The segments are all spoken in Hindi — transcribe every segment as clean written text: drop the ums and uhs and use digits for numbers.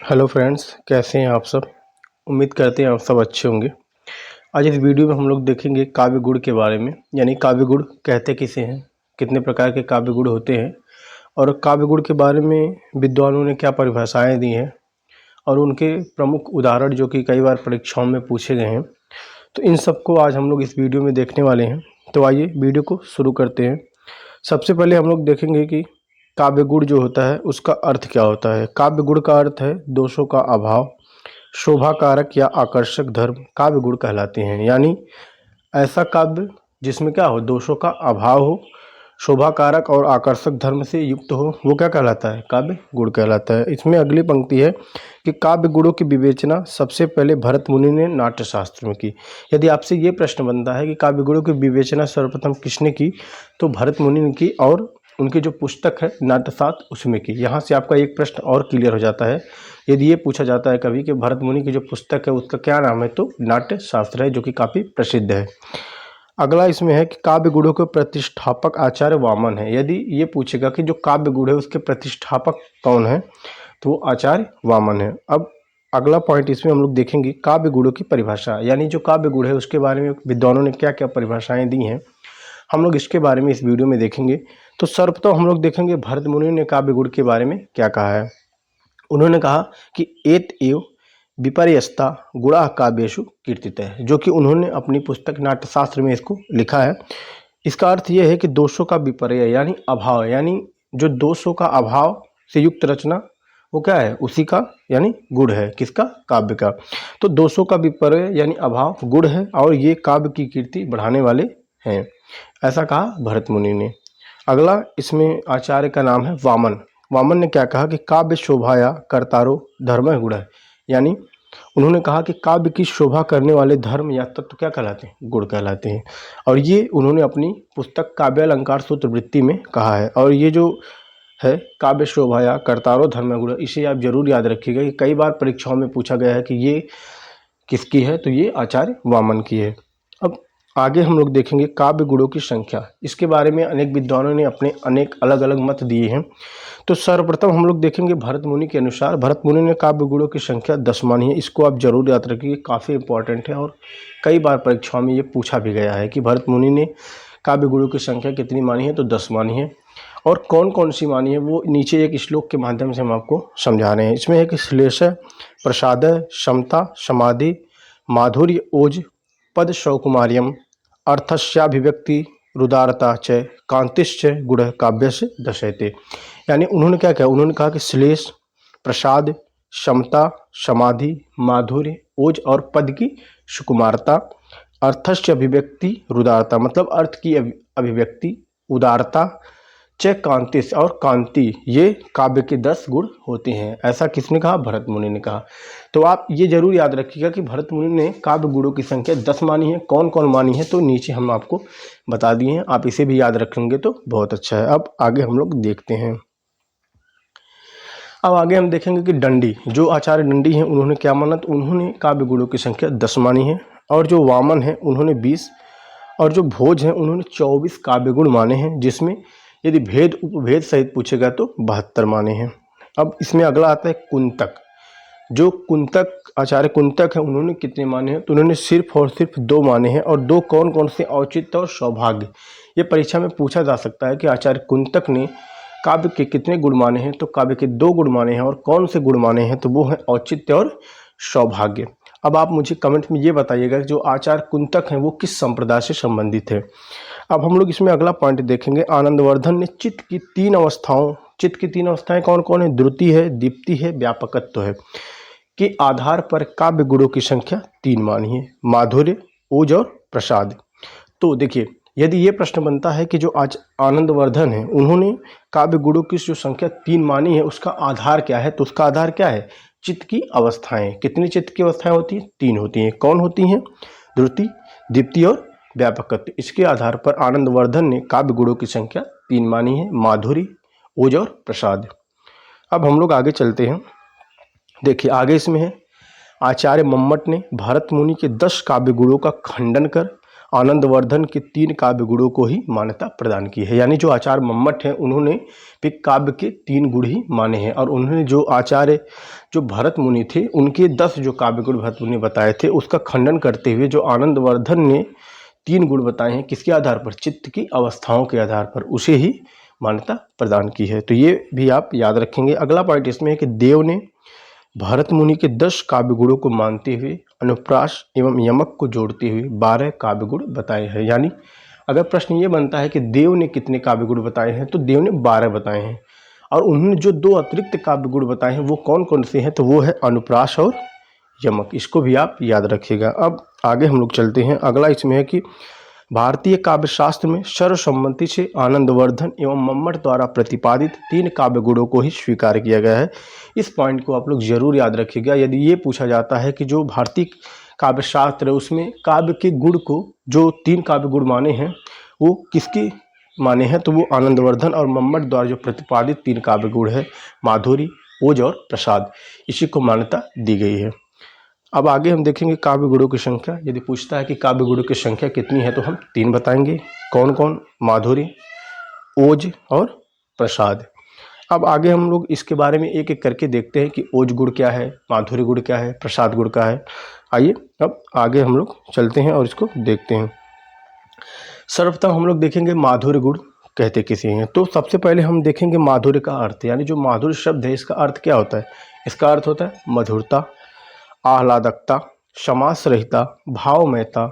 हेलो फ्रेंड्स, कैसे हैं आप सब। उम्मीद करते हैं आप सब अच्छे होंगे। आज इस वीडियो में हम लोग देखेंगे काव्य गुण के बारे में, यानी काव्य गुण कहते किसे हैं, कितने प्रकार के काव्य गुण होते हैं और काव्य गुण के बारे में विद्वानों ने क्या परिभाषाएं दी हैं और उनके प्रमुख उदाहरण जो कि कई बार परीक्षाओं में पूछे गए हैं। तो इन सबको आज हम लोग इस वीडियो में देखने वाले हैं। तो आइए वीडियो को शुरू करते हैं। सबसे पहले हम लोग देखेंगे कि काव्य गुण जो होता है उसका अर्थ क्या होता है। काव्य गुण का अर्थ है दोषों का अभाव, शोभा कारक या आकर्षक धर्म काव्य गुण कहलाते हैं। यानी ऐसा काव्य जिसमें क्या हो, दोषों का अभाव हो, शोभा कारक और आकर्षक धर्म से युक्त हो, वो क्या कहलाता है, काव्य गुण कहलाता है। इसमें अगली पंक्ति है कि काव्य गुणों की विवेचना सबसे पहले भरत मुनि ने नाट्य शास्त्र में की। यदि आपसे ये प्रश्न बनता है कि काव्य गुणों की विवेचना सर्वप्रथम किसने की, तो भरत मुनि ने की और उनकी जो पुस्तक है नाट्यशास्त्र उसमें की। यहाँ से आपका एक प्रश्न और क्लियर हो जाता है। यदि ये पूछा जाता है कभी कि भरत मुनि की जो पुस्तक है उसका क्या नाम है, तो नाट्य शास्त्र है, जो कि काफ़ी प्रसिद्ध है। अगला इसमें है कि काव्य गुणों के प्रतिष्ठापक आचार्य वामन है। यदि ये पूछेगा कि जो काव्य गुण है उसके प्रतिष्ठापक कौन है, तो वो आचार्य वामन है। अब अगला पॉइंट इसमें हम लोग देखेंगे काव्य गुणों की परिभाषा, यानी जो काव्य गुण है उसके बारे में विद्वानों ने क्या क्या परिभाषाएं दी हैं, हम लोग इसके बारे में इस वीडियो में देखेंगे। तो सर्वप्रथम हम लोग देखेंगे भरत मुनि ने काव्य गुण के बारे में क्या कहा है। उन्होंने कहा कि एत एव विपर्यस्ता गुणा काव्येषु कीर्तितः, जो कि उन्होंने अपनी पुस्तक नाट्यशास्त्र में इसको लिखा है। इसका अर्थ यह है कि दोषों का विपर्य यानी अभाव, यानी जो दोषों का अभाव से युक्त रचना वो क्या है, उसी का यानी गुण है, किसका, काव्य का। तो दोषों का विपर्य यानी अभाव गुण है और ये काव्य की कीर्ति बढ़ाने वाले हैं, ऐसा कहा भरत मुनि ने। अगला इसमें आचार्य का नाम है वामन। वामन ने क्या कहा कि काव्य शोभाया कर्तारो धर्म गुण है, यानी उन्होंने कहा कि काव्य की शोभा करने वाले धर्म या तत्व क्या कहलाते हैं, गुण कहलाते हैं। और ये उन्होंने अपनी पुस्तक काव्य अलंकार सूत्र वृत्ति में कहा है। और ये जो है काव्य शोभाया कर्तारो धर्म गुण, इसे आप जरूर याद रखिएगा कि कई बार परीक्षाओं में पूछा गया है कि ये किसकी है, तो ये आचार्य वामन की है। अब आगे हम लोग देखेंगे काव्य गुणों की संख्या। इसके बारे में अनेक विद्वानों ने अपने अनेक अलग अलग मत दिए हैं। तो सर्वप्रथम हम लोग देखेंगे भरत मुनि के अनुसार, भरत मुनि ने काव्य गुणों की संख्या 10 मानी है। इसको आप जरूर याद रखिए, काफ़ी इंपॉर्टेंट है और कई बार परीक्षाओं में ये पूछा भी गया है कि भरत मुनि ने काव्य गुणों की संख्या कितनी मानी है, तो 10 मानी है। और कौन कौन सी मानी है वो नीचे एक श्लोक के माध्यम से हम आपको समझा रहे हैं। इसमें है कि श्लेष, प्रसाद, समता, समाधि, माधुर्य, ओज, पद सौकुमार्यम, अर्थस्याभिव्यक्ति, रुदारता च कांतिश्च गुण काव्य से दर्शयते। यानी उन्होंने क्या कहा, उन्होंने कहा कि श्लेष, प्रसाद, समता, समाधि, माधुर्य, ओज और पद की सुकुमारता, अर्थस्य अभिव्यक्ति, रुदारता मतलब अर्थ की अभिव्यक्ति, उदारता, च कांतिस और कांति, ये काव्य के 10 गुण होते हैं। ऐसा किसने कहा, भरत मुनि ने कहा। तो आप ये जरूर याद रखिएगा कि भरत मुनि ने काव्य गुणों की संख्या 10 मानी है। कौन कौन मानी है, तो नीचे हम आपको बता दिए हैं, आप इसे भी याद रखेंगे तो बहुत अच्छा है। अब आगे हम लोग देखते हैं। अब आगे हम देखेंगे कि दंडी, जो आचार्य दंडी हैं उन्होंने क्या माना, तो उन्होंने काव्य गुणों की संख्या 10 मानी है। और जो वामन है उन्होंने 20 और जो भोज हैं उन्होंने 24 काव्य गुण माने हैं, जिसमें यदि भेद उपभेद सहित पूछेगा तो 72 माने हैं। अब इसमें अगला आता है कुंतक। जो कुंतक, आचार्य कुंतक है, उन्होंने कितने माने हैं, तो उन्होंने सिर्फ और सिर्फ 2 माने हैं। और 2 कौन कौन से, औचित्य और सौभाग्य। ये परीक्षा में पूछा जा सकता है कि आचार्य कुंतक ने काव्य के कितने गुण माने हैं, तो काव्य के 2 गुण माने हैं। और कौन से गुण माने हैं, तो वो है औचित्य और सौभाग्य। अब आप मुझे कमेंट में ये बताइएगा कि जो आचार्य कुंतक हैं वो किस संप्रदाय से संबंधित है। अब हम लोग इसमें अगला पॉइंट देखेंगे। आनंदवर्धन ने चित्त की 3 अवस्थाओं, चित्त की 3 अवस्थाएं कौन कौन है, द्रुति है, दीप्ति है, व्यापकत्व है, के आधार पर काव्य गुणों की संख्या 3 मानी है, माधुर्य, ओज और प्रसाद। तो देखिए, यदि ये प्रश्न बनता है कि जो आज आनंदवर्धन है उन्होंने काव्य गुणों की जो संख्या 3 मानी है उसका आधार क्या है, तो उसका आधार क्या है, चित्त की अवस्थाएं। कितनी चित्त की अवस्थाएं होती हैं, 3 होती हैं। कौन होती हैं, द्रुति, दीप्ति और व्यापकत्व। इसके आधार पर आनंदवर्धन ने काव्य गुणों की संख्या 3 मानी है, माधुर्य, ओज और प्रसाद। अब हम लोग आगे चलते हैं। देखिए आगे इसमें है, आचार्य मम्मट ने भरत मुनि के 10 काव्य गुणों का खंडन कर आनंदवर्धन के 3 काव्य गुणों को ही मान्यता प्रदान की है। यानी जो आचार्य मम्मट हैं उन्होंने भी काव्य के 3 गुण ही माने हैं। और उन्होंने जो जो भरत मुनि थे उनके 10 जो काव्य गुण भरत मुनि ने बताए थे उसका खंडन करते हुए जो आनंदवर्धन ने 3 गुण बताए हैं, किसके आधार पर? चित्त की अवस्थाओं के आधार पर उसे ही मान्यता प्रदान की है। तो ये भी आप याद रखेंगे। अगला पॉइंट इसमें है कि देव ने भरत मुनि के 10 काव्य गुणों को मानते हुए अनुप्रास एवं यमक को जोड़ते हुए 12 काव्य गुण बताए हैं। यानी अगर प्रश्न ये बनता है कि देव ने कितने काव्य गुण बताए हैं, तो देव ने 12 बताए हैं। और उन्होंने जो 2 अतिरिक्त काव्य गुण बताए हैं वो कौन कौन से हैं? तो वो है अनुप्रास और यमक। इसको भी आप याद रखिएगा। अब आगे हम लोग चलते हैं। अगला इसमें है कि भारतीय काव्य शास्त्र में सर्वसम्मति से आनंदवर्धन एवं मम्मट द्वारा प्रतिपादित 3 काव्य गुणों को ही स्वीकार किया गया है। इस पॉइंट को आप लोग जरूर याद रखिएगा। यदि ये पूछा जाता है कि जो भारतीय काव्य शास्त्र है उसमें काव्य के गुण को जो 3 काव्य गुण माने हैं वो किसके माने हैं, तो वो आनंदवर्धन और मम्मट द्वारा जो प्रतिपादित 3 काव्य गुण है माधुरी, ओज और प्रसाद, इसी को मान्यता दी गई है। अब आगे हम देखेंगे काव्य गुणों की संख्या। यदि पूछता है कि काव्य गुणों की संख्या कितनी है तो हम 3 बताएंगे। कौन कौन? माधुरी, ओज और प्रसाद। अब आगे हम लोग इसके बारे में एक एक करके देखते हैं कि ओज गुण क्या है, माधुरी गुण क्या है, प्रसाद गुण क्या है। आइए अब आगे हम लोग चलते हैं और इसको देखते हैं। सर्वप्रथम हम लोग देखेंगे माधुर्य गुण कहते किसे हैं। तो सबसे पहले हम देखेंगे माधुर्य का अर्थ, यानी जो माधुर्य शब्द है इसका अर्थ क्या होता है? इसका अर्थ होता है मधुरता, आह्लादकता, समास रहिता, भावमयता,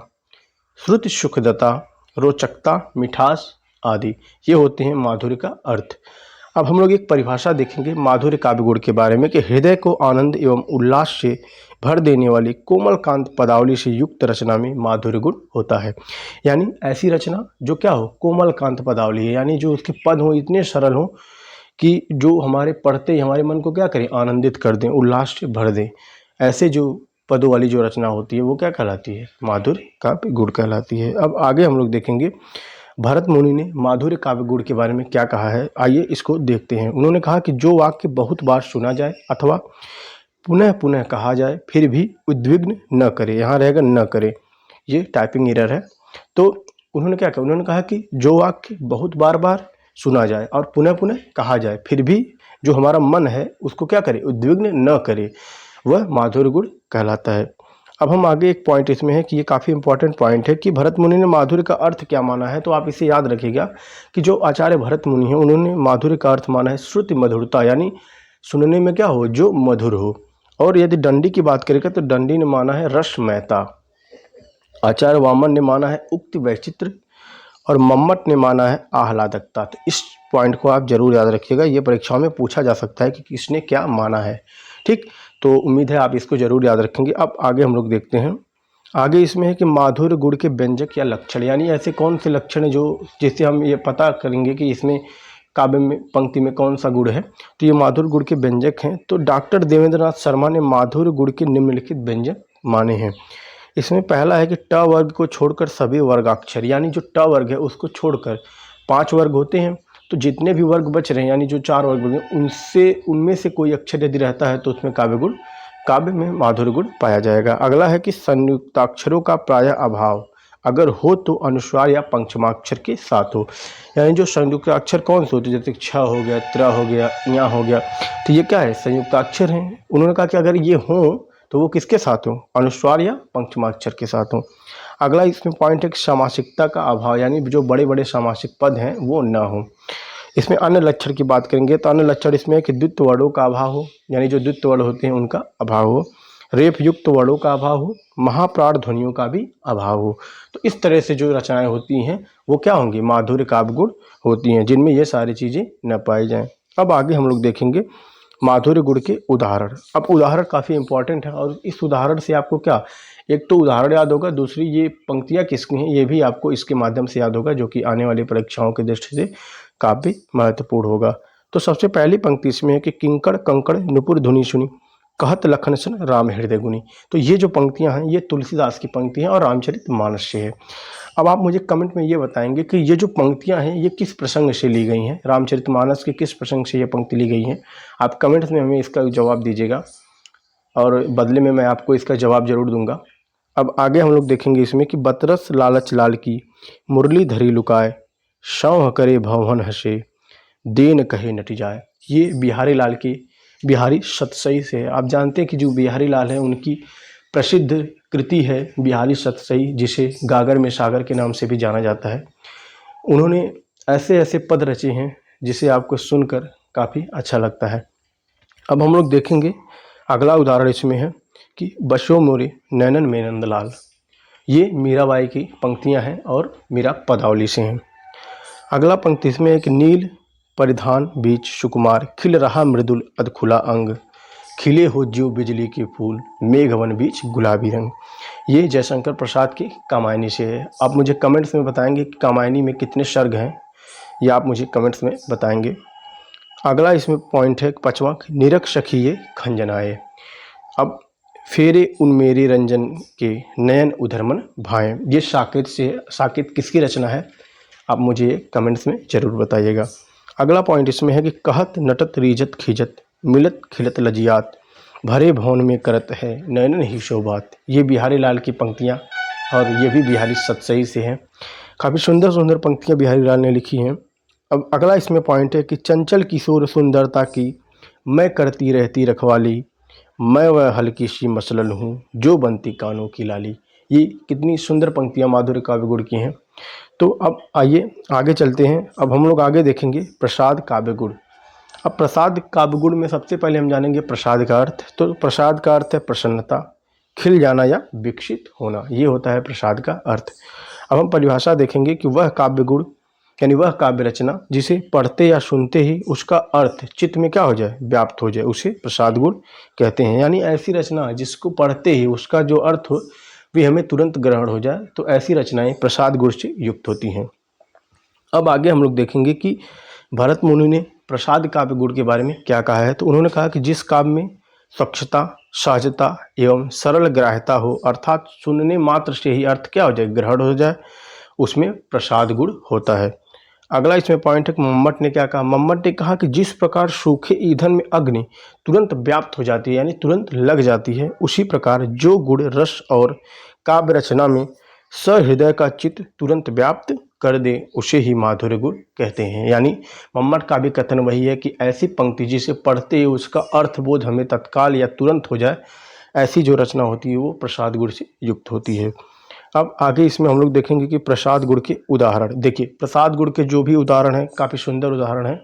श्रुति सुखदता, रोचकता, मिठास आदि, ये होते हैं माधुर्य का अर्थ। अब हम लोग एक परिभाषा देखेंगे माधुर्य काव्य गुण के बारे में कि हृदय को आनंद एवं उल्लास से भर देने वाली कोमल कांत पदावली से युक्त रचना में माधुर्य गुण होता है। यानी ऐसी रचना जो क्या हो? कोमल कांत पदावली है, यानी जो उसके पद हो इतने सरल हो कि जो हमारे पढ़ते ही हमारे मन को क्या करें? आनंदित कर दें, उल्लास से भर दें। ऐसे जो पदों वाली जो रचना होती है वो क्या कहलाती है? माधुर्य काव्य गुण कहलाती है। अब आगे हम लोग देखेंगे भरत मुनि ने माधुर्य काव्य गुण के बारे में क्या कहा है, आइए इसको देखते हैं। उन्होंने कहा कि जो वाक्य बहुत बार सुना जाए अथवा पुनः पुनः कहा जाए फिर भी उद्विग्न न करे, यहाँ रहेगा न करे, ये टाइपिंग एरर है। तो उन्होंने क्या कहा? उन्होंने कहा कि जो वाक्य बहुत बार बार सुना जाए और पुनः पुनः कहा जाए फिर भी जो हमारा मन है उसको क्या करे? उद्विग्न न करे, वह माधुर्य गुण कहलाता है। अब हम आगे एक पॉइंट इसमें है कि ये काफ़ी इंपॉर्टेंट पॉइंट है कि भरत मुनि ने माधुर्य का अर्थ क्या माना है। तो आप इसे याद रखिएगा कि जो आचार्य भरत मुनि हैं उन्होंने माधुर्य का अर्थ माना है श्रुति मधुरता, यानी सुनने में क्या हो? जो मधुर हो। और यदि दंडी की बात करेगा तो दंडी ने माना है रसमयता, आचार्य वामन ने माना है उक्ति वैचित्र और मम्मट ने माना है आह्लादकता। तो इस पॉइंट को आप जरूर याद रखिएगा, ये परीक्षाओं में पूछा जा सकता है कि किसने क्या माना है। ठीक, तो उम्मीद है आप इसको जरूर याद रखेंगे। अब आगे हम लोग देखते हैं। आगे इसमें है कि माधुर्य गुण के व्यंजक या लक्षण, यानी ऐसे कौन से लक्षण है जो जिससे हम ये पता करेंगे कि इसमें काव्य में पंक्ति में कौन सा गुण है। तो ये माधुर्य गुण के व्यंजक हैं। तो डॉक्टर देवेंद्रनाथ शर्मा ने माधुर्य गुण के निम्नलिखित व्यंजक माने हैं। इसमें पहला है कि ट वर्ग को छोड़कर सभी वर्गाक्षर, यानी जो ट वर्ग है उसको छोड़कर 5 वर्ग होते हैं, तो जितने भी वर्ग बच रहे हैं यानी जो 4 वर्ग हैं उनमें से कोई अक्षर यदि रहता है तो उसमें काव्य में माधुर्य गुण पाया जाएगा। अगला है कि संयुक्ताक्षरों का प्रायः अभाव, अगर हो तो अनुस्वार या पंचमाक्षर के साथ हो। यानी जो संयुक्ताक्षर कौन से होते हैं, जैसे छ हो गया, त्र हो गया, ञ हो गया, तो ये क्या है? संयुक्ताक्षर हैं। उन्होंने कहा कि अगर ये हों तो वो किसके साथ हो? अनुस्वार या पंचमाक्षर के साथ हो। अगला इसमें पॉइंट है कि सामासिकता का अभाव, यानी जो बड़े बड़े सामासिक पद हैं वो न हो। इसमें अन्य लक्षण की बात करेंगे तो अन्य लक्षण इसमें है कि द्वित्व वर्णों का अभाव हो, यानी जो द्वित्व वर्ण होते हैं उनका अभाव हो, रेफ युक्त वर्णों का अभाव हो, महाप्राण ध्वनियों का भी अभाव हो। तो इस तरह से जो रचनाएं होती हैं वो क्या होंगी? माधुर्य काव्य गुण होती हैं, जिनमें ये सारी चीज़ें न पाई जाएं। अब आगे हम लोग देखेंगे माधुर्य गुण के उदाहरण। अब उदाहरण काफ़ी इंपॉर्टेंट है और इस उदाहरण से आपको क्या, एक तो उदाहरण याद होगा, दूसरी ये पंक्तियाँ किसकी हैं ये भी आपको इसके माध्यम से याद होगा, जो कि आने वाली परीक्षाओं की दृष्टि से काफ़ी महत्वपूर्ण होगा। तो सबसे पहली पंक्ति इसमें है कि किंकड़ कंकड़ नुपुर धुनि सुनी, कहत लखन सन राम हृदय गुनी। तो ये जो पंक्तियां हैं ये तुलसीदास की पंक्ति हैं और रामचरितमानस से है। अब आप मुझे कमेंट में ये बताएंगे कि ये जो पंक्तियां हैं ये किस प्रसंग से ली गई हैं, रामचरितमानस के किस प्रसंग से ये पंक्ति ली गई हैं। आप कमेंट्स में हमें इसका जवाब दीजिएगा और बदले में मैं आपको इसका जवाब जरूर दूंगा। अब आगे हम लोग देखेंगे इसमें कि बतरस लालच लाल की मुरली धरी लुकाए, शौह करे भवन हसे, देन कहे नट जाए। ये बिहारी लाल की बिहारी सतसई से है। आप जानते हैं कि जो बिहारी लाल है उनकी प्रसिद्ध कृति है बिहारी सतसई, जिसे गागर में सागर के नाम से भी जाना जाता है। उन्होंने ऐसे ऐसे पद रचे हैं जिसे आपको सुनकर काफ़ी अच्छा लगता है। अब हम लोग देखेंगे अगला उदाहरण इसमें है कि बसो मोरे नैनन में नंदलाल। ये मीराबाई की पंक्तियां हैं और मीरा पदावली से हैं। अगला पंक्ति इसमें है कि नील परिधान बीच सुकुमार, खिल रहा मृदुल अधखुला अंग, खिले हो ज्यों बिजली के फूल, मेघवन बीच गुलाबी रंग। ये जयशंकर प्रसाद की कामायनी से है। आप मुझे कमेंट्स में बताएंगे कि कामायनी में कितने सर्ग हैं, ये आप मुझे कमेंट्स में बताएंगे। अगला इसमें पॉइंट है पांचवा, निरख सखी ये खंजनाए। अब फेरे उन मेरे रंजन के नयन उधरमन भाएं। ये साकेत से, साकेत किसकी रचना है आप मुझे कमेंट्स में ज़रूर बताइएगा। अगला पॉइंट इसमें है कि कहत नटत रीजत खिजत, मिलत खिलत लजियात, भरे भवन में करत है नयनन ही शोभात। ये बिहारी लाल की पंक्तियाँ और ये भी बिहारी सतसई से हैं। काफ़ी सुंदर सुंदर पंक्तियाँ बिहारी लाल ने लिखी हैं। अब अगला इसमें पॉइंट है कि चंचल किशोर सुंदरता की मैं करती रहती रखवाली, मैं वह हल्की सी मसलन हूँ जो बनती कानों की लाली। ये कितनी सुंदर पंक्तियाँ माधुर्य काव्य गुण की हैं। तो अब आइए आगे चलते हैं। अब हम लोग आगे देखेंगे प्रसाद काव्य गुण। अब प्रसाद काव्य गुण में सबसे पहले हम जानेंगे प्रसाद का अर्थ। तो प्रसाद का अर्थ है प्रसन्नता, खिल जाना या विकसित होना, ये होता है प्रसाद का अर्थ। अब हम परिभाषा देखेंगे कि वह काव्य गुण यानी वह काव्य रचना जिसे पढ़ते या सुनते ही उसका अर्थ चित्त में क्या हो जाए, व्याप्त हो जाए, उसे प्रसाद गुण कहते हैं। यानी ऐसी रचना जिसको पढ़ते ही उसका जो अर्थ हो वे हमें तुरंत ग्रहण हो जाए, तो ऐसी रचनाएं प्रसाद गुण से युक्त होती हैं। अब आगे हम लोग देखेंगे कि भरत मुनि ने प्रसाद काव्य गुण के बारे में क्या कहा है। तो उन्होंने कहा कि जिस काव्य में स्वच्छता, सहजता एवं सरल ग्राह्यता हो, अर्थात सुनने मात्र से ही अर्थ क्या हो जाए, ग्रहण हो जाए, उसमें प्रसाद गुण होता है। अगला इसमें पॉइंट है कि मम्मट ने क्या कहा। मम्मट ने कहा कि जिस प्रकार सूखे ईंधन में अग्नि तुरंत व्याप्त हो जाती है यानी तुरंत लग जाती है, उसी प्रकार जो गुण रस और काव्य रचना में सहृदय का चित्त तुरंत व्याप्त कर दे उसे ही माधुर्य गुण कहते हैं। यानी मम्मट का भी कथन वही है कि ऐसी पंक्ति जिसे पढ़ते ही उसका अर्थबोध हमें तत्काल या तुरंत हो जाए, ऐसी जो रचना होती है वो प्रसाद गुण से युक्त होती है। अब आगे इसमें हम लोग देखेंगे कि प्रसाद गुण के उदाहरण। देखिए प्रसाद गुण के जो भी उदाहरण हैं काफ़ी सुंदर उदाहरण हैं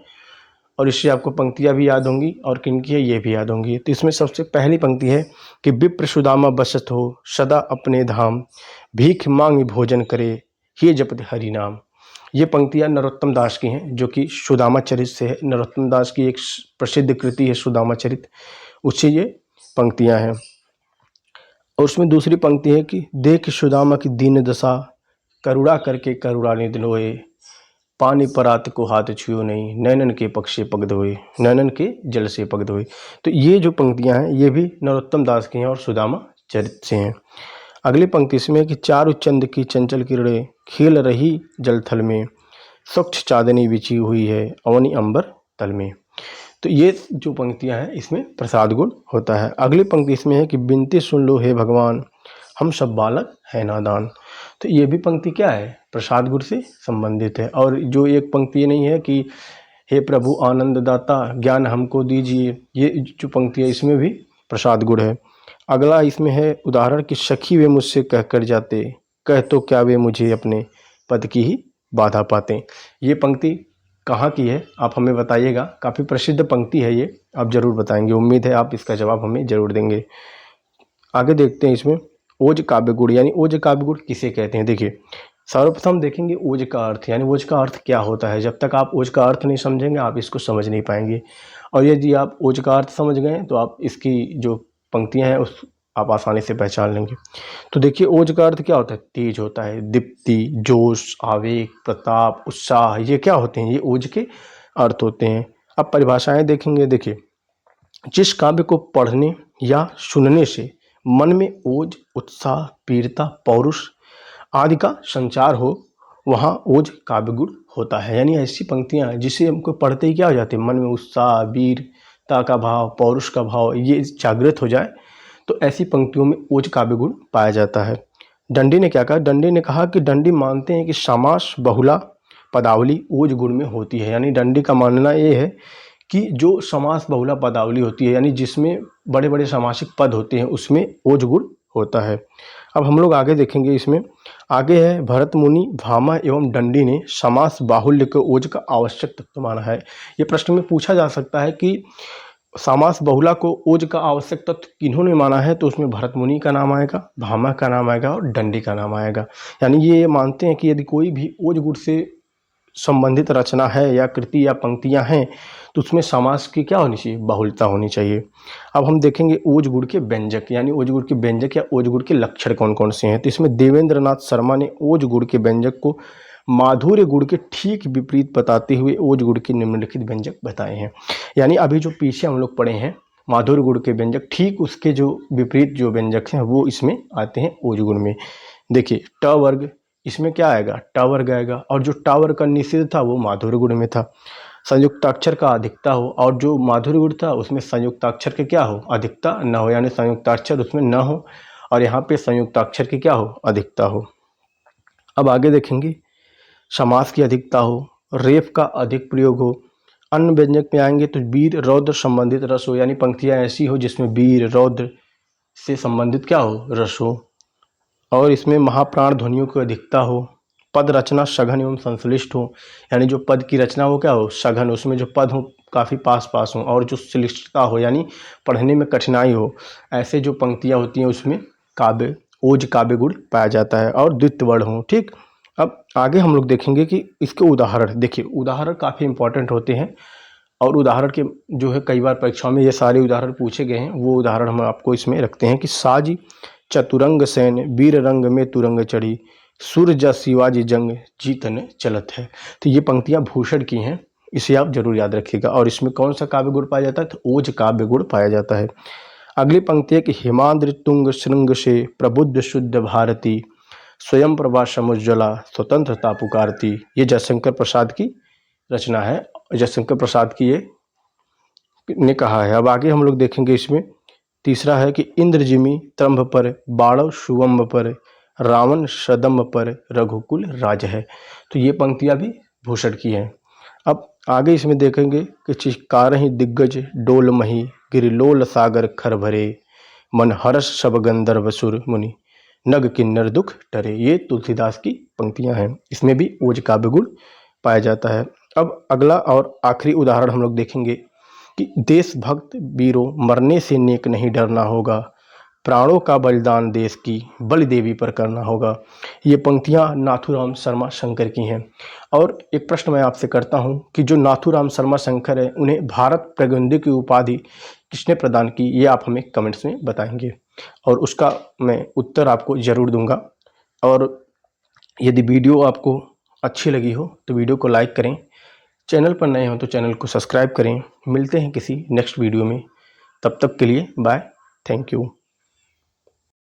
और इससे आपको पंक्तियाँ भी याद होंगी और किनकी है ये भी याद होंगी। तो इसमें सबसे पहली पंक्ति है कि विप्र सुदामा बसत हो सदा अपने धाम, भीख मांग भोजन करे हे जपत हरि नाम। ये पंक्तियाँ नरोत्तम दास की हैं जो कि सुदामा चरित से है। नरोत्तम दास की एक प्रसिद्ध कृति है सुदामा चरित, उससे ये पंक्तियाँ हैं। और उसमें दूसरी पंक्ति है कि देख सुदामा की दीन दशा, करुणा करके करुणा निधि लोए, पानी परात को हाथ छुओ नहीं, नैनन के पक्षे पग धोए, नैनन के जल से पग धोए। तो ये जो पंक्तियां हैं ये भी नरोत्तम दास की हैं और सुदामा चरित से हैं। अगली पंक्ति इसमें कि चारु चंद की चंचल किरणें खेल रही जलथल में, स्वच्छ चांदनी बिछी हुई है अवनी अंबर तल में। तो ये जो पंक्तियां हैं इसमें प्रसाद गुण होता है। अगली पंक्ति इसमें है कि बिनती सुन लो हे भगवान, हम सब बालक है नादान। तो ये भी पंक्ति क्या है, प्रसाद गुण से संबंधित है। और जो एक पंक्ति ये नहीं है कि हे प्रभु आनंद दाता ज्ञान हमको दीजिए, ये जो पंक्ति है इसमें भी प्रसाद गुण है। अगला इसमें है उदाहरण कि सखी वे मुझसे कह कर जाते, कह तो क्या वे मुझे अपने पद की ही बाधा पाते। ये पंक्ति कहाँ की है आप हमें बताइएगा, काफ़ी प्रसिद्ध पंक्ति है ये, आप जरूर बताएंगे। उम्मीद है आप इसका जवाब हमें जरूर देंगे। आगे देखते हैं इसमें ओज काव्य गुण यानी ओज काव्य गुण किसे कहते हैं। देखिए सर्वप्रथम देखेंगे ओज का अर्थ, यानी ओज का अर्थ क्या होता है। जब तक आप ओज का अर्थ नहीं समझेंगे आप इसको समझ नहीं पाएंगे, और यदि आप ओज का अर्थ समझ गए तो आप इसकी जो पंक्तियां हैं उस आप आसानी से पहचान लेंगे। तो देखिए ओज का अर्थ क्या होता है, तेज होता है, दीप्ति, जोश, आवेग, प्रताप, उत्साह, ये क्या होते हैं, ये ओज के अर्थ होते हैं। अब परिभाषाएं देखेंगे। देखिए जिस काव्य को पढ़ने या सुनने से मन में ओज, उत्साह, वीरता, पौरुष आदि का संचार हो वहाँ ओज काव्य गुण होता है। यानी ऐसी पंक्तियाँ जिसे हमको पढ़ते ही क्या हो जाते हैं, मन में उत्साह, वीरता का भाव, पौरुष का भाव ये जागृत हो जाए, तो ऐसी पंक्तियों में ओज काव्य गुण पाया जाता है। दंडी ने क्या कहा, दंडी ने कहा कि दंडी मानते हैं कि समास बहुला पदावली ओज गुण में होती है। यानी दंडी का मानना ये है कि जो समास बहुला पदावली होती है, यानी जिसमें बड़े बड़े समासिक पद होते हैं, उसमें ओज गुण होता है। अब हम लोग आगे देखेंगे। इसमें आगे है, भरत मुनि, भामा एवं दंडी ने समास बाहुल्य को ओज का आवश्यक तत्व माना है। ये प्रश्न में पूछा जा सकता है कि समास बहुला को ओज का आवश्यक तत्व किन्होंने माना है, तो उसमें भरत मुनि का नाम आएगा, भामा का नाम आएगा और दंडी का नाम आएगा। यानी ये मानते हैं कि यदि कोई भी ओज गुण से संबंधित रचना है या कृति या पंक्तियां हैं, तो उसमें समास की क्या होनी चाहिए, बहुलता होनी चाहिए। अब हम देखेंगे ओज गुण के व्यंजक, यानी ओज गुण के व्यंजक या ओज गुण के लक्षण कौन कौन से हैं। तो इसमें देवेंद्र नाथ शर्मा ने ओज गुण के व्यंजक को माधुर्य गुण के ठीक विपरीत बताते हुए ओज गुण के निम्नलिखित व्यंजक बताए हैं। यानी अभी जो पीछे हम लोग पढ़े हैं माधुर्य गुण के व्यंजक, ठीक उसके जो विपरीत जो व्यंजक हैं वो इसमें आते हैं ओज गुण में। देखिए ट वर्ग, इसमें क्या आएगा, ट वर्ग आएगा, और जो ट वर्ग का निषेध था वो माधुर्य गुण में था। संयुक्ताक्षर का अधिकता हो, और जो माधुर्य गुण था उसमें संयुक्ताक्षर के क्या हो, अधिकता न हो, यानी संयुक्ताक्षर उसमें न हो, और यहाँ पे संयुक्ताक्षर की क्या हो, अधिकता हो। अब आगे देखेंगे, समास की अधिकता हो, रेफ का अधिक प्रयोग हो। अन्य व्यंजक में आएंगे तो वीर रौद्र संबंधित रस हो, यानी पंक्तियां ऐसी हो जिसमें वीर रौद्र से संबंधित क्या हो, रस हो। और इसमें महाप्राण ध्वनियों की अधिकता हो। पद रचना सघन एवं संश्लिष्ट हो, यानी जो पद की रचना हो क्या हो, सघन, उसमें जो पद हो काफ़ी पास पास हो, और जो श्लिष्टता हो यानी पढ़ने में कठिनाई हो, ऐसे जो पंक्तियां होती हैं उसमें काव्य ओज काव्य गुण पाया जाता है। और द्वित्व वर्ण हो। ठीक, अब आगे हम लोग देखेंगे कि इसके उदाहरण। देखिए उदाहरण काफ़ी इंपॉर्टेंट होते हैं, और उदाहरण के जो है कई बार परीक्षाओं में ये सारे उदाहरण पूछे गए हैं, वो उदाहरण हम आपको इसमें रखते हैं कि साज चतुरंग सैन वीर रंग में तुरंग चढ़ी, सुर जस शिवाजी जंग जीतन चलत है। तो ये पंक्तियां भूषण की हैं, इसे आप जरूर याद रखिएगा। और इसमें कौन सा काव्य गुण पाया जाता है, तो ओज काव्य गुण पाया जाता है। अगली पंक्ति है कि हिमाद्रि तुंग श्रृंग से प्रबुद्ध शुद्ध भारती, स्वयं प्रभा समुज्ज्वला स्वतंत्रता पुकारती। ये जयशंकर प्रसाद की रचना है, जयशंकर प्रसाद की ये ने कहा है। अब आगे हम लोग देखेंगे। इसमें तीसरा है कि इंद्रजिमी त्रंभ पर बाणव शुवम्ब पर, रावण सदम्ब पर रघुकुल राज है। तो ये पंक्तियां भी भूषण की हैं। अब आगे इसमें देखेंगे कि चिकार ही दिग्गज डोल मही, गिरिलोल सागर खर भरे, मन हर्ष सब गंधर्व सुर मुनि, नग किन्नर दुख टरे। ये तुलसीदास की पंक्तियां हैं, इसमें भी ओज काव्य गुण पाया जाता है। अब अगला और आखिरी उदाहरण हम लोग देखेंगे कि देशभक्त वीरों मरने से नेक नहीं डरना होगा, प्राणों का बलिदान देश की बलि देवी पर करना होगा। ये पंक्तियां नाथूराम शर्मा शंकर की हैं। और एक प्रश्न मैं आपसे करता हूं कि जो नाथूराम शर्मा शंकर है उन्हें भारत प्रगंधी की उपाधि किसने प्रदान की, ये आप हमें कमेंट्स में बताएंगे, और उसका मैं उत्तर आपको ज़रूर दूंगा। और यदि वीडियो आपको अच्छी लगी हो तो वीडियो को लाइक करें, चैनल पर नए हो तो चैनल को सब्सक्राइब करें। मिलते हैं किसी नेक्स्ट वीडियो में, तब तक के लिए बाय, थैंक यू।